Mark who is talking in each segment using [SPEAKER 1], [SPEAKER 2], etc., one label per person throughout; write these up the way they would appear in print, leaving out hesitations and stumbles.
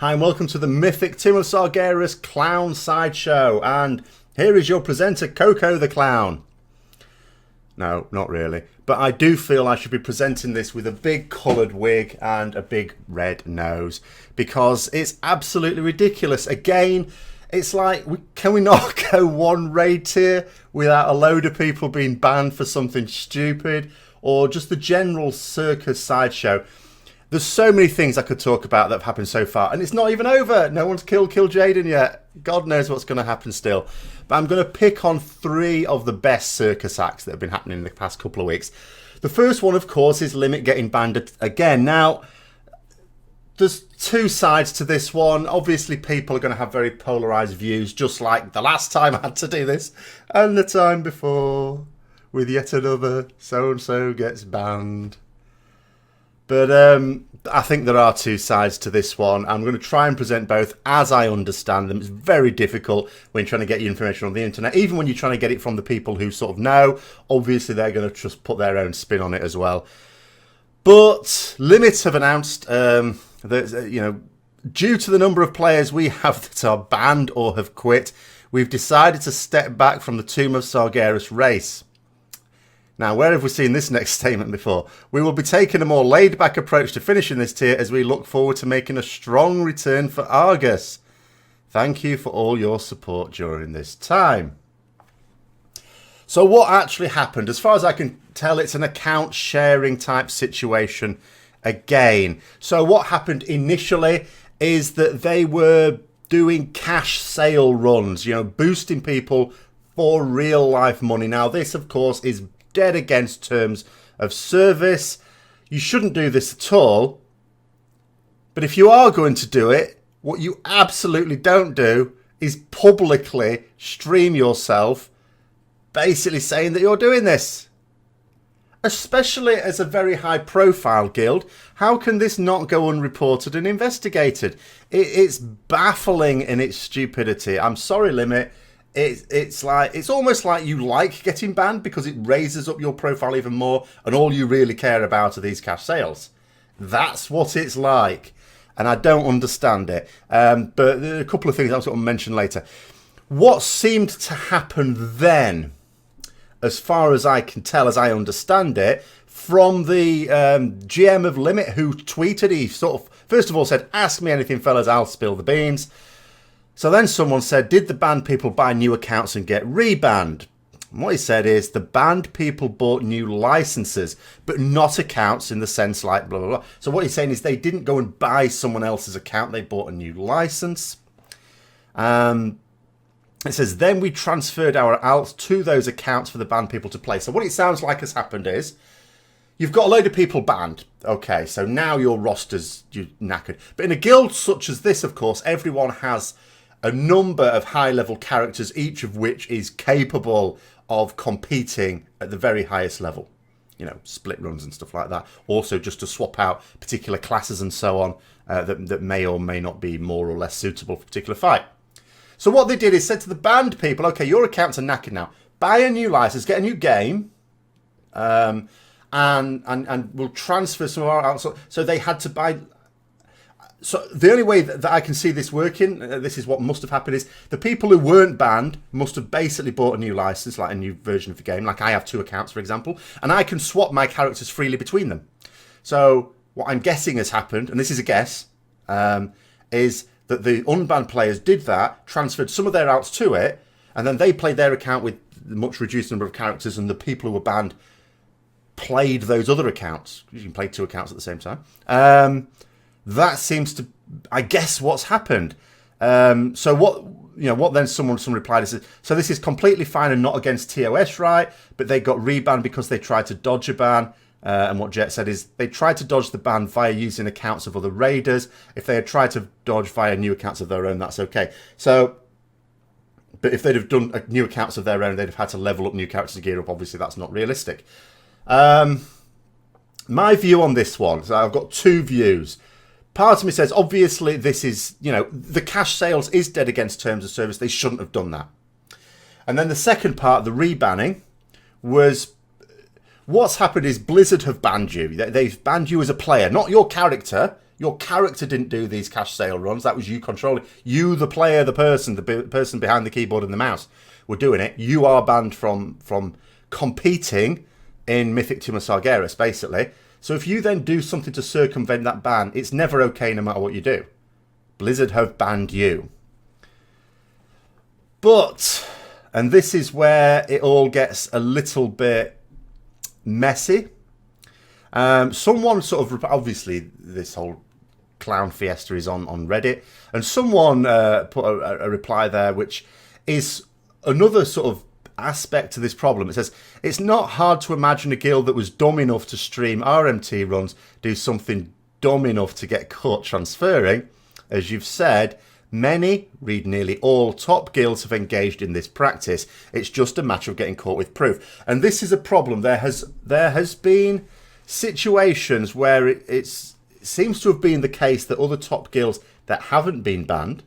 [SPEAKER 1] Hi and welcome to the mythic Tomb of Sargeras Clown Sideshow, and here is your presenter Coco the Clown. No, not really, but I do feel I should be presenting this with a big coloured wig and a big red nose because it's absolutely ridiculous. Again, it's like, can we not go one raid tier without a load of people being banned for something stupid, or just the general circus sideshow? There's so many things I could talk about that have happened so far, and it's not even over. No one's killed Jaden yet. God knows what's going to happen still. But I'm going to pick on 3 of the best circus acts that have been happening in the past couple of weeks. The first one, of course, is Limit getting banned again. Now, there's 2 sides to this one. Obviously, people are going to have very polarised views, just like the last time I had to do this, and the time before, with yet another so-and-so gets banned. But I think there are 2 sides to this one. I'm going to try and present both as I understand them. It's very difficult when you're trying to get your information on the internet, even when you're trying to get it from the people who sort of know. Obviously, they're going to just put their own spin on it as well. But Limit have announced that, due to the number of players we have that are banned or have quit, we've decided to step back from the Tomb of Sargeras race. Now, where have we seen this next statement before? We will be taking a more laid-back approach to finishing this tier as we look forward to making a strong return for Argus. Thank you for all your support during this time. So what actually happened? As far as I can tell, it's an account sharing type situation again. So what happened initially is that they were doing cash sale runs, boosting people for real life money. Now, this, of course, is dead against terms of service. You shouldn't do this at all. But if you are going to do it, what you absolutely don't do is publicly stream yourself basically saying that you're doing this. Especially as a very high profile guild, how can this not go unreported and investigated? It's baffling in its stupidity. I'm sorry, Limit. It's almost like you like getting banned because it raises up your profile even more, and all you really care about are these cash sales. That's what it's like, and I don't understand it. But there are a couple of things I'll sort of mention later. What seemed to happen then, as far as I can tell, as I understand it, from the GM of Limit who tweeted, he sort of first of all said, "Ask me anything, fellas, I'll spill the beans." So then someone said, did the banned people buy new accounts and get rebanned? And what he said is the banned people bought new licenses, but not accounts in the sense like blah, blah, blah. So what he's saying is they didn't go and buy someone else's account. They bought a new license. It says, then we transferred our alts to those accounts for the banned people to play. So what it sounds like has happened is you've got a load of people banned. Okay, so now your roster's knackered. But in a guild such as this, of course, everyone has a number of high-level characters, each of which is capable of competing at the very highest level. Split runs and stuff like that. Also, just to swap out particular classes and so on that may or may not be more or less suitable for a particular fight. So what they did is said to the banned people, okay, your accounts are knackered now. Buy a new license, get a new game, and we'll transfer some of our outside. So they had to buy. So the only way that I can see this working, this is what must have happened, is the people who weren't banned must have basically bought a new license, like a new version of the game. Like I have 2 accounts, for example, and I can swap my characters freely between them. So what I'm guessing has happened, and this is a guess, is that the unbanned players did that, transferred some of their outs to it, and then they played their account with a much reduced number of characters, and the people who were banned played those other accounts. You can play 2 accounts at the same time. That seems to, I guess, what's happened. So what then someone replied is, so this is completely fine and not against ToS, right? But they got rebanned because they tried to dodge a ban. And what Jet said is they tried to dodge the ban via using accounts of other raiders. If they had tried to dodge via new accounts of their own, that's okay. So, but if they'd have done new accounts of their own, they'd have had to level up new characters to gear up. Obviously, that's not realistic. My view on this one, so I've got 2 views. Part of me says, obviously, this is, the cash sales is dead against terms of service. They shouldn't have done that. And then the second part, the rebanning, was what's happened is Blizzard have banned you. They've banned you as a player, not your character. Your character didn't do these cash sale runs. That was you controlling. You, the player, the person behind the keyboard and the mouse, were doing it. You are banned from competing in Mythic Tomb of Sargeras, basically. So if you then do something to circumvent that ban, it's never okay no matter what you do. Blizzard have banned you. But, and this is where it all gets a little bit messy. Someone sort of, obviously this whole clown fiesta is on Reddit, and someone put a reply there which is another sort of aspect to this problem. It says, it's not hard to imagine a guild that was dumb enough to stream RMT runs do something dumb enough to get caught transferring. As you've said, many, read nearly all, top guilds have engaged in this practice. It's just a matter of getting caught with proof. And this is a problem. There has been situations where it seems to have been the case that other top guilds that haven't been banned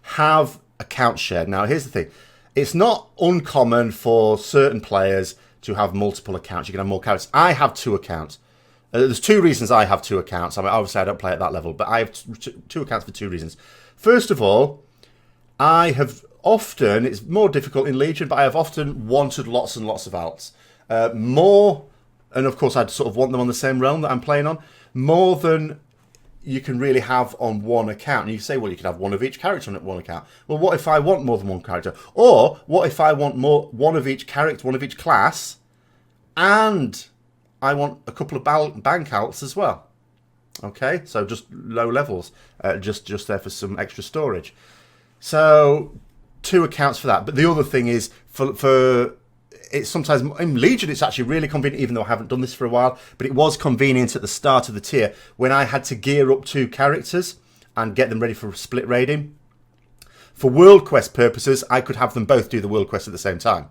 [SPEAKER 1] have accounts shared. Now, here's the thing. It's not uncommon for certain players to have multiple accounts. You can have more accounts. I have 2 accounts. There's 2 reasons I have 2 accounts. I mean, obviously, I don't play at that level, but I have 2 accounts for 2 reasons. First of all, I have often, it's more difficult in Legion, but I have often wanted lots and lots of alts. More, and of course, I'd sort of want them on the same realm that I'm playing on, more than you can really have on one account. And you say, well, you can have one of each character on one account. Well, what if I want more than one character? Or what if I want one of each character, one of each class, and I want a couple of bank alts as well. Okay, so just low levels, just there for some extra storage. So 2 accounts for that. But the other thing is for it's sometimes in Legion it's actually really convenient, even though I haven't done this for a while. But it was convenient at the start of the tier when I had to gear up 2 characters and get them ready for split raiding. For World Quest purposes, I could have them both do the World Quest at the same time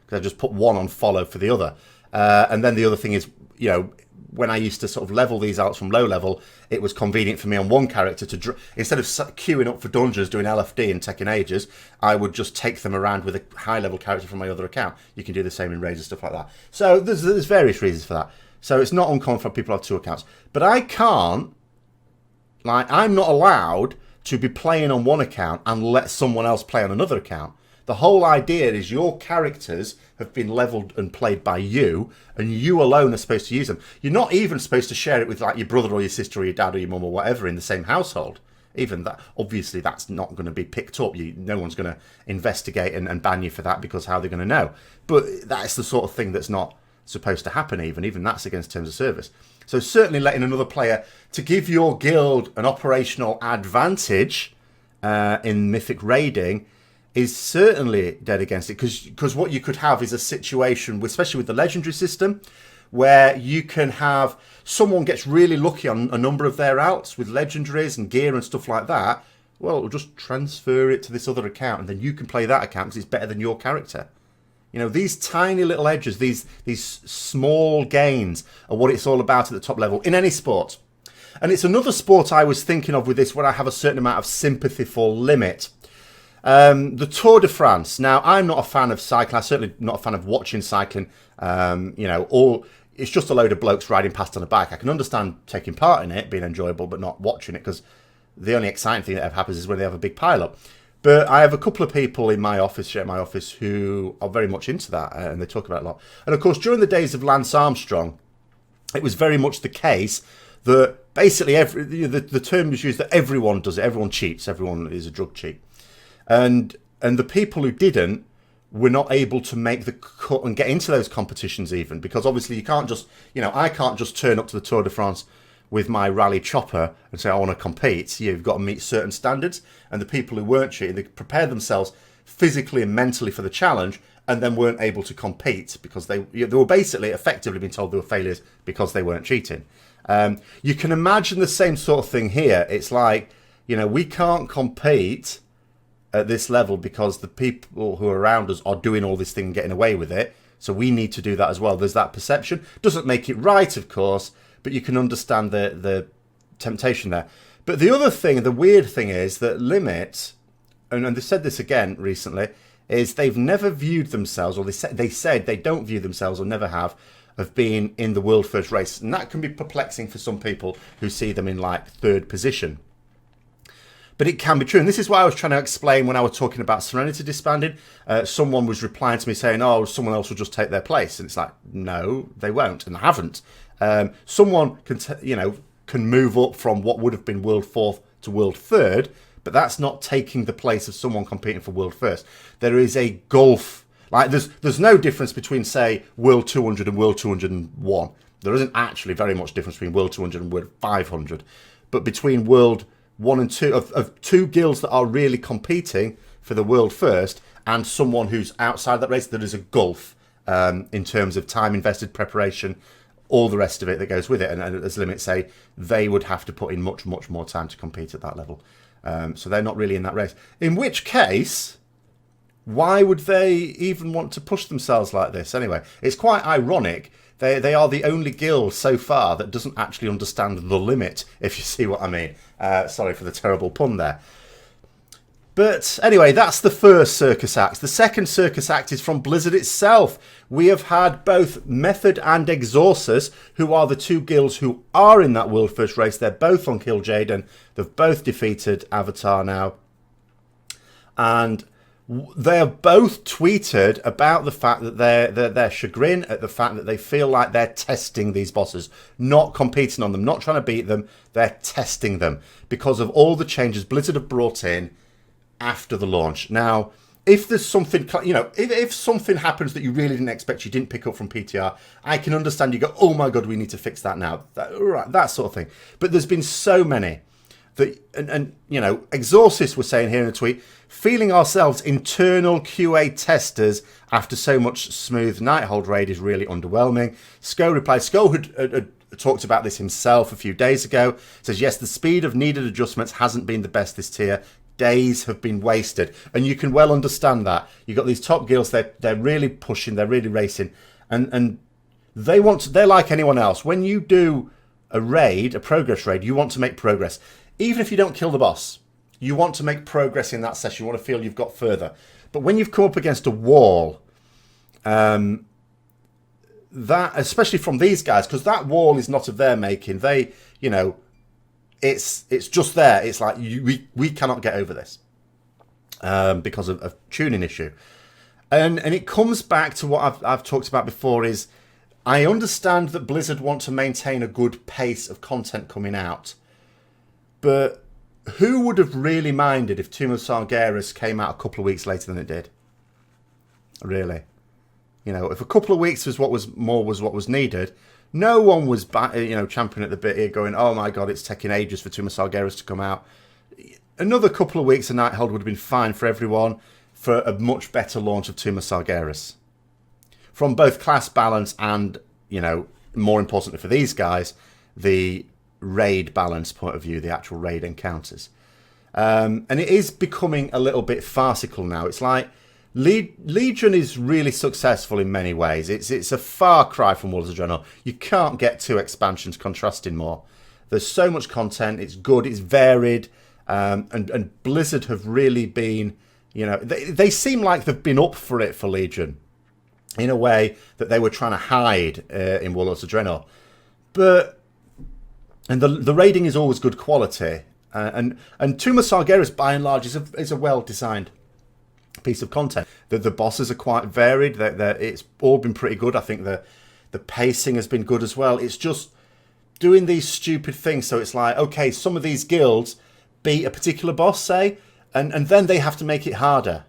[SPEAKER 1] because I just put one on follow for the other. And then the other thing is, you know, when I used to sort of level these out from low level, it was convenient for me on one character to, instead of queuing up for dungeons doing LFD and taking ages, I would just take them around with a high level character from my other account. You can do the same in raids and stuff like that. So there's various reasons for that. So it's not uncommon for people to have 2 accounts. But I can't, like, I'm not allowed to be playing on one account and let someone else play on another account. The whole idea is your characters have been leveled and played by you, and you alone are supposed to use them. You're not even supposed to share it with like your brother or your sister or your dad or your mum or whatever in the same household. Even that, obviously, that's not going to be picked up. No one's going to investigate and ban you for that because how they're going to know. But that's the sort of thing that's not supposed to happen. Even that's against terms of service. So certainly letting another player to give your guild an operational advantage in Mythic raiding is certainly dead against it, because what you could have is a situation, especially with the legendary system, where you can have someone gets really lucky on a number of their outs with legendaries and gear and stuff like that. Well, it'll just transfer it to this other account, and then you can play that account because it's better than your character. You know, these tiny little edges, these small gains are what it's all about at the top level in any sport. And it's another sport I was thinking of with this where I have a certain amount of sympathy for Limit. The Tour de France. Now, I'm not a fan of cycling. I'm certainly not a fan of watching cycling. You know, it's just a load of blokes riding past on a bike. I can understand taking part in it, being enjoyable, but not watching it, because the only exciting thing that ever happens is when they have a big pile-up. But I have a couple of people in my office, share my office, who are very much into that, and they talk about it a lot. And of course, during the days of Lance Armstrong, it was very much the case that basically the term was used that everyone does it. Everyone cheats. Everyone is a drug cheat. And the people who didn't were not able to make the cut and get into those competitions even, because obviously you can't just, you know, I can't just turn up to the Tour de France with my rally chopper and say I want to compete. You've got to meet certain standards, and the people who weren't cheating, they prepared themselves physically and mentally for the challenge and then weren't able to compete because they were basically effectively being told they were failures because they weren't cheating. You can imagine the same sort of thing here. It's like, you know, we can't compete at this level because the people who are around us are doing all this thing and getting away with it, so we need to do that as well. There's that perception. Doesn't make it right, of course, but you can understand the temptation there. But the other thing, the weird thing is that Limit, and they said this again recently, is they've never viewed themselves, or they said they don't view themselves, or never have, of being in the world first race. And that can be perplexing for some people who see them in like third position. But it can be true. And this is why I was trying to explain when I was talking about Serenity disbanding. Someone was replying to me saying, oh, someone else will just take their place. And it's like, no, they won't. And they haven't. Someone can, can move up from what would have been world fourth to world third. But that's not taking the place of someone competing for world first. There is a gulf. Like there's no difference between, say, world 200 and world 201. There isn't actually very much difference between world 200 and world 500. But between world 1 and 2 of two guilds that are really competing for the world first and someone who's outside that race, there is a gulf in terms of time invested, preparation, all the rest of it that goes with it. And as limits say, they would have to put in much, much more time to compete at that level. So they're not really in that race. In which case, why would they even want to push themselves like this? Anyway, it's quite ironic. They are the only guild so far that doesn't actually understand the limit, if you see what I mean. Sorry for the terrible pun there. But anyway, that's the first Circus Act. The second Circus Act is from Blizzard itself. We have had both Method and Exorcus, who are the two guilds who are in that world first race. They're both on Kil'jaeden. They've both defeated Avatar now. And they have both tweeted about the fact that their chagrin at the fact that they feel like they're testing these bosses, not competing on them, not trying to beat them. They're testing them because of all the changes Blizzard have brought in after the launch. Now, if there's something, if something happens that you really didn't expect, you didn't pick up from PTR, I can understand you go, oh my God, we need to fix that now. That sort of thing. But there's been so many. And Exorcus was saying here in a tweet, feeling ourselves internal QA testers after so much smooth Nighthold raid is really underwhelming. Sko replied, Sko had talked about this himself a few days ago. Says, yes, the speed of needed adjustments hasn't been the best this tier. Days have been wasted. And you can well understand that. You've got these top guilds, they're really pushing, they're really racing. And they're like anyone else. When you do a raid, a progress raid, you want to make progress. Even if you don't kill the boss, you want to make progress in that session. You want to feel you've got further. But when you've come up against a wall, that, especially from these guys, because that wall is not of their making. They, it's just there. It's like we cannot get over this because of tuning issue. And it comes back to what I've talked about before is I understand that Blizzard want to maintain a good pace of content coming out. But who would have really minded if Tomb of Sargeras came out a couple of weeks later than it did? Really, if a couple of weeks was what was needed, no one was champing at the bit here, going, "Oh my God, it's taking ages for Tomb of Sargeras to come out." Another couple of weeks of Nighthold would have been fine for everyone for a much better launch of Tomb of Sargeras, from both class balance and more importantly for these guys, the raid balance point of view, the actual raid encounters. And it is becoming a little bit farcical now. It's like Legion is really successful in many ways. It's a far cry from Worlds of Draenor. You can't get two expansions contrasting more. There's so much content. It's good. It's varied. And Blizzard have really been, they seem like they've been up for it for Legion in a way that they were trying to hide in Worlds of Draenor. And the raiding is always good quality. And Tomb of Sargeras, by and large, is a well-designed piece of content. The bosses are quite varied. It's all been pretty good. I think the pacing has been good as well. It's just doing these stupid things. So it's like, okay, some of these guilds beat a particular boss, say, and then they have to make it harder.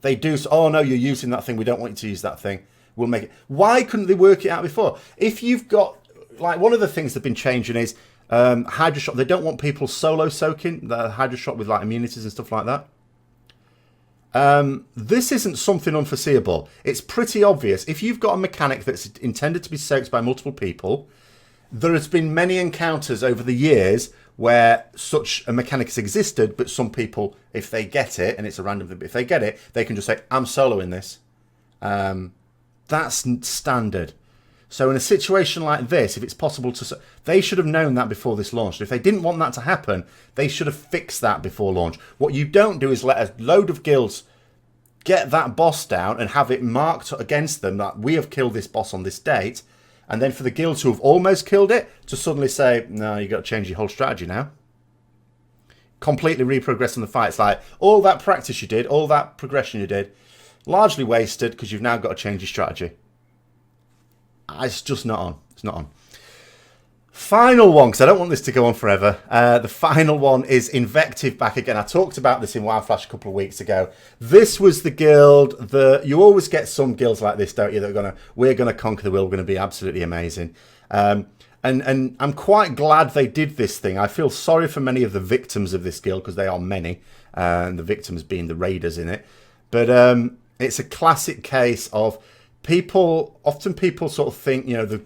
[SPEAKER 1] They do, oh no, you're using that thing. We don't want you to use that thing. We'll make it. Why couldn't they work it out before? If you've got... Like, one of the things they've been changing is Hydra Shot. They don't want people solo soaking the Hydra Shot with like immunities and stuff like that. This isn't something unforeseeable. It's pretty obvious. If you've got a mechanic that's intended to be soaked by multiple people, there has been many encounters over the years where such a mechanic has existed, but some people, if they get it, and it's a random thing, but if they get it, they can just say, I'm soloing this. That's standard. So in a situation like this, if it's possible to... They should have known that before this launched. If they didn't want that to happen, they should have fixed that before launch. What you don't do is let a load of guilds get that boss down and have it marked against them that we have killed this boss on this date, And then for the guilds who have almost killed it to suddenly say, no, you've got to change your whole strategy now. Completely reprogress in the fight. It's like all that practice you did, all that progression you did, largely wasted because you've now got to change your strategy. It's just not on. It's not on. Final one, because I don't want this to go on forever. The final one is Invective back again. I talked about this in Wild Flash a couple of weeks ago. This was the guild that you always get some guilds like this, don't you? That we're gonna conquer the world. We're gonna be absolutely amazing. And I'm quite glad they did this thing. I feel sorry for many of the victims of this guild because they are many, and the victims being the raiders in it. But it's a classic case of. Often people sort of think, you know, the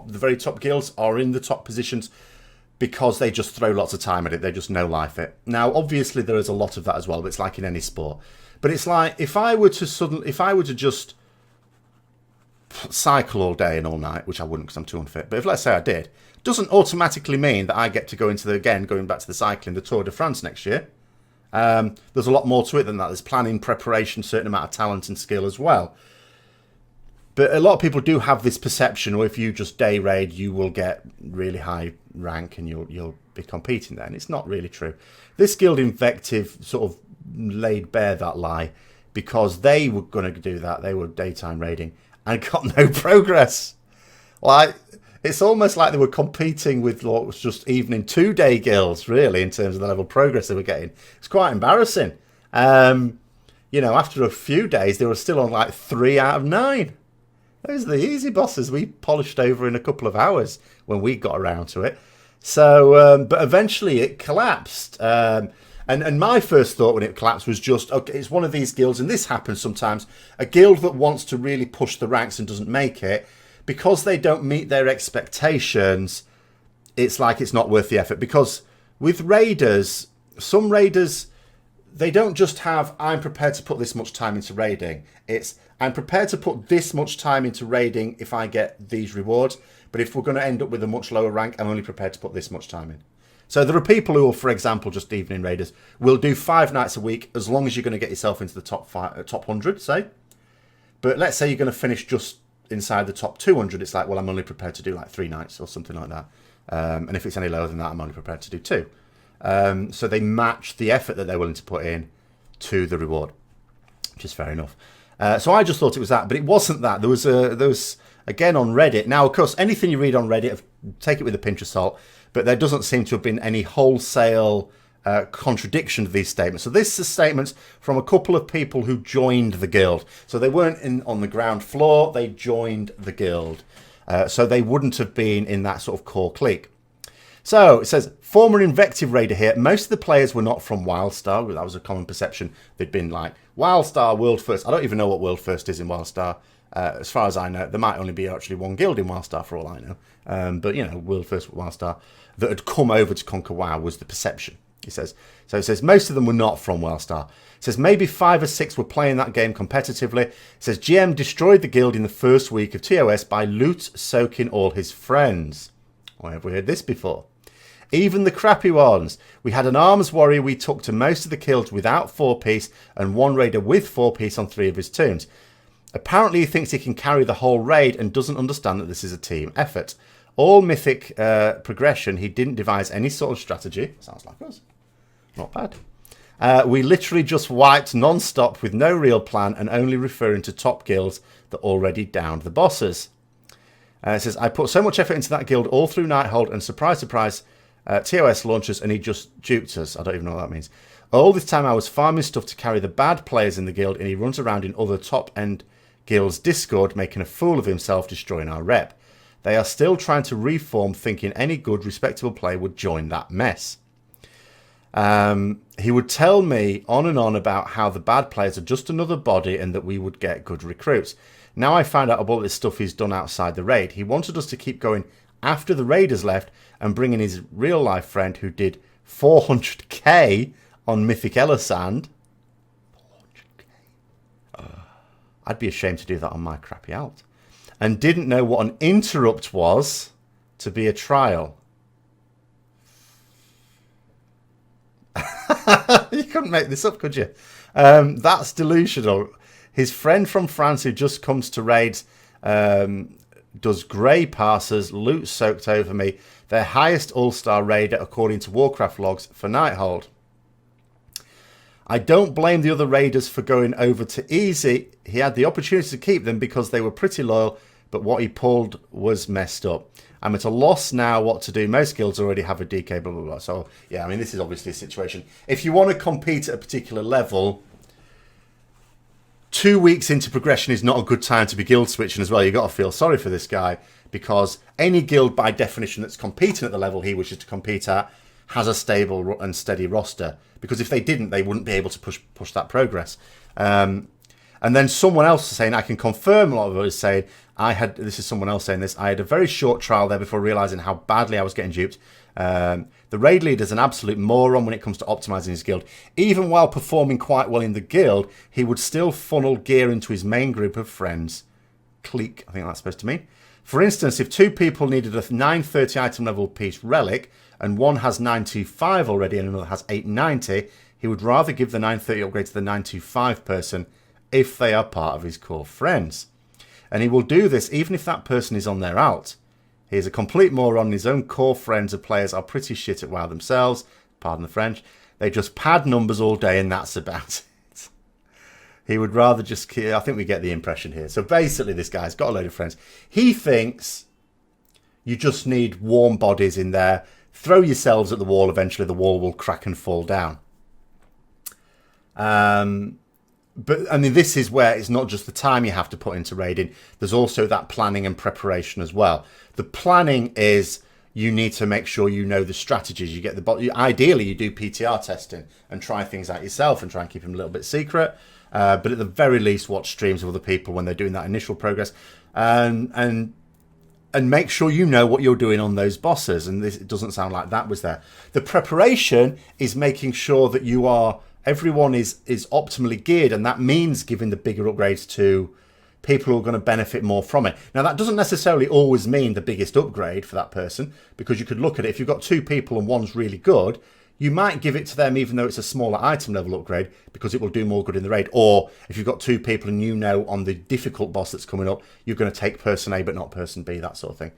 [SPEAKER 1] very top guilds are in the top positions because they just throw lots of time at it. They just no-life it. Now, obviously, there is a lot of that as well, but it's like in any sport. But it's like, if I were to just cycle all day and all night, which I wouldn't because I'm too unfit, but if let's say I did, doesn't automatically mean that I get to go into going back to the cycling, the Tour de France next year. There's a lot more to it than that. There's planning, preparation, certain amount of talent and skill as well. But a lot of people do have this perception, or if you just day raid, you will get really high rank and you'll be competing there. And it's not really true. This guild Invective sort of laid bare that lie because they were going to do that. They were daytime raiding and got no progress. Like, it's almost like they were competing with what was just evening 2-day guilds, really, in terms of the level of progress they were getting. It's quite embarrassing. You know, after a few days, they were still on like 3 out of 9. Those are the easy bosses we polished over in a couple of hours when we got around to it. So, but eventually it collapsed. And my first thought when it collapsed was just, okay, it's one of these guilds, and this happens sometimes, a guild that wants to really push the ranks and doesn't make it, because they don't meet their expectations, it's like it's not worth the effort. Because with raiders, some raiders, they don't just have, I'm prepared to put this much time into raiding. It's, I'm prepared to put this much time into raiding if I get these rewards. But if we're going to end up with a much lower rank, I'm only prepared to put this much time in. So there are people who are, for example, just evening raiders, will do 5 nights a week as long as you're going to get yourself into the top 100, say. But let's say you're going to finish just inside the top 200. It's like, well, I'm only prepared to do like 3 nights or something like that. And if it's any lower than that, I'm only prepared to do 2. So they match the effort that they're willing to put in to the reward, which is fair enough. So I just thought it was that, but it wasn't that. There was again on Reddit. Now, of course, anything you read on Reddit, take it with a pinch of salt, but there doesn't seem to have been any wholesale contradiction to these statements. So this is statements from a couple of people who joined the guild. So they weren't on the ground floor, they joined the guild. So they wouldn't have been in that sort of core clique. So it says, former Invective Raider here. Most of the players were not from Wildstar. That was a common perception. They'd been like, Wildstar, World First. I don't even know what World First is in Wildstar. As far as I know, there might only be actually one guild in Wildstar for all I know. But, you know, World First Wildstar that had come over to conquer WoW was the perception, he says. So it says, most of them were not from Wildstar. It says, maybe 5 or 6 were playing that game competitively. It says, GM destroyed the guild in the first week of ToS by loot soaking all his friends. Why have we heard this before? Even the crappy ones. We had an arms warrior we took to most of the kills without 4-piece and one raider with 4-piece on 3 of his tombs. Apparently he thinks he can carry the whole raid and doesn't understand that this is a team effort. All mythic progression, he didn't devise any sort of strategy. Sounds like us. Not bad. We literally just wiped non-stop with no real plan and only referring to top guilds that already downed the bosses. It says, I put so much effort into that guild all through Nighthold and surprise, surprise, ToS launches and he just juked us. I don't even know what that means. All this time I was farming stuff to carry the bad players in the guild and he runs around in other top-end guilds' Discord making a fool of himself, destroying our rep. They are still trying to reform, thinking any good, respectable player would join that mess. He would tell me on and on about how the bad players are just another body and that we would get good recruits. Now I find out about all this stuff he's done outside the raid. He wanted us to keep going after the raiders left and bring in his real-life friend who did 400k on Mythic Elisand. 400k. I'd be ashamed to do that on my crappy alt. And didn't know what an interrupt was to be a trial. You couldn't make this up, could you? That's delusional. His friend from France who just comes to raids does grey parsers, loot soaked over me, their highest all-star raider according to Warcraft logs for Nighthold. I don't blame the other raiders for going over to easy. He had the opportunity to keep them because they were pretty loyal, but what he pulled was messed up. I'm at a loss now what to do. Most guilds already have a DK, blah, blah, blah. So, yeah, I mean, this is obviously a situation. If you want to compete at a particular level, 2 weeks into progression is not a good time to be guild switching as well. You've got to feel sorry for this guy because any guild, by definition, that's competing at the level he wishes to compete at has a stable and steady roster. Because if they didn't, they wouldn't be able to push that progress. And then someone else is saying, I can confirm a lot of it is saying, this is someone else saying this, I had a very short trial there before realising how badly I was getting duped. The raid leader's an absolute moron when it comes to optimising his guild. Even while performing quite well in the guild, he would still funnel gear into his main group of friends. Clique, I think that's supposed to mean. For instance, if 2 people needed a 930 item level piece relic, and one has 925 already and another has 890, he would rather give the 930 upgrade to the 925 person if they are part of his core friends. And he will do this even if that person is on their alt. He is a complete moron. His own core friends of players are pretty shit at WoW themselves. Pardon the French. They just pad numbers all day and that's about it. He would rather just... I think we get the impression here. So basically this guy's got a load of friends. He thinks you just need warm bodies in there. Throw yourselves at the wall. Eventually the wall will crack and fall down. But I mean, this is where it's not just the time you have to put into raiding. There's also that planning and preparation as well. The planning is you need to make sure you know the strategies. You get the ideally you do PTR testing and try things out yourself and try and keep them a little bit secret. But at the very least, watch streams of other people when they're doing that initial progress, and make sure you know what you're doing on those bosses. And this, it doesn't sound like that was there. The preparation is making sure that everyone is optimally geared, and that means giving the bigger upgrades to people who are going to benefit more from it. Now, that doesn't necessarily always mean the biggest upgrade for that person, because you could look at it. If you've got 2 people and one's really good, you might give it to them even though it's a smaller item level upgrade, because it will do more good in the raid. Or if you've got 2 people and you know on the difficult boss that's coming up, you're going to take person A but not person B, that sort of thing.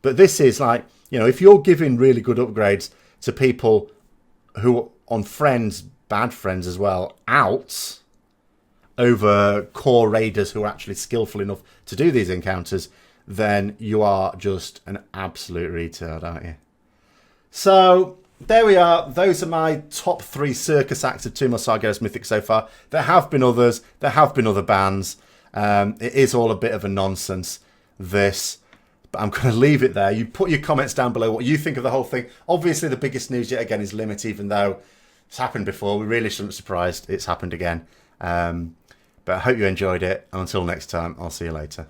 [SPEAKER 1] But this is like, if you're giving really good upgrades to people who on friends, bad friends as well, outs over core raiders who are actually skillful enough to do these encounters, then you are just an absolute retard, aren't you? So there we are. Those are my top 3 Circus Acts of Tomb of Sargeras Mythic so far. There have been others. There have been other bans. It is all a bit of a nonsense, this. But I'm going to leave it there. You put your comments down below what you think of the whole thing. Obviously, the biggest news yet again is Limit, even though it's happened before. We really shouldn't be surprised it's happened again. But I hope you enjoyed it. And until next time, I'll see you later.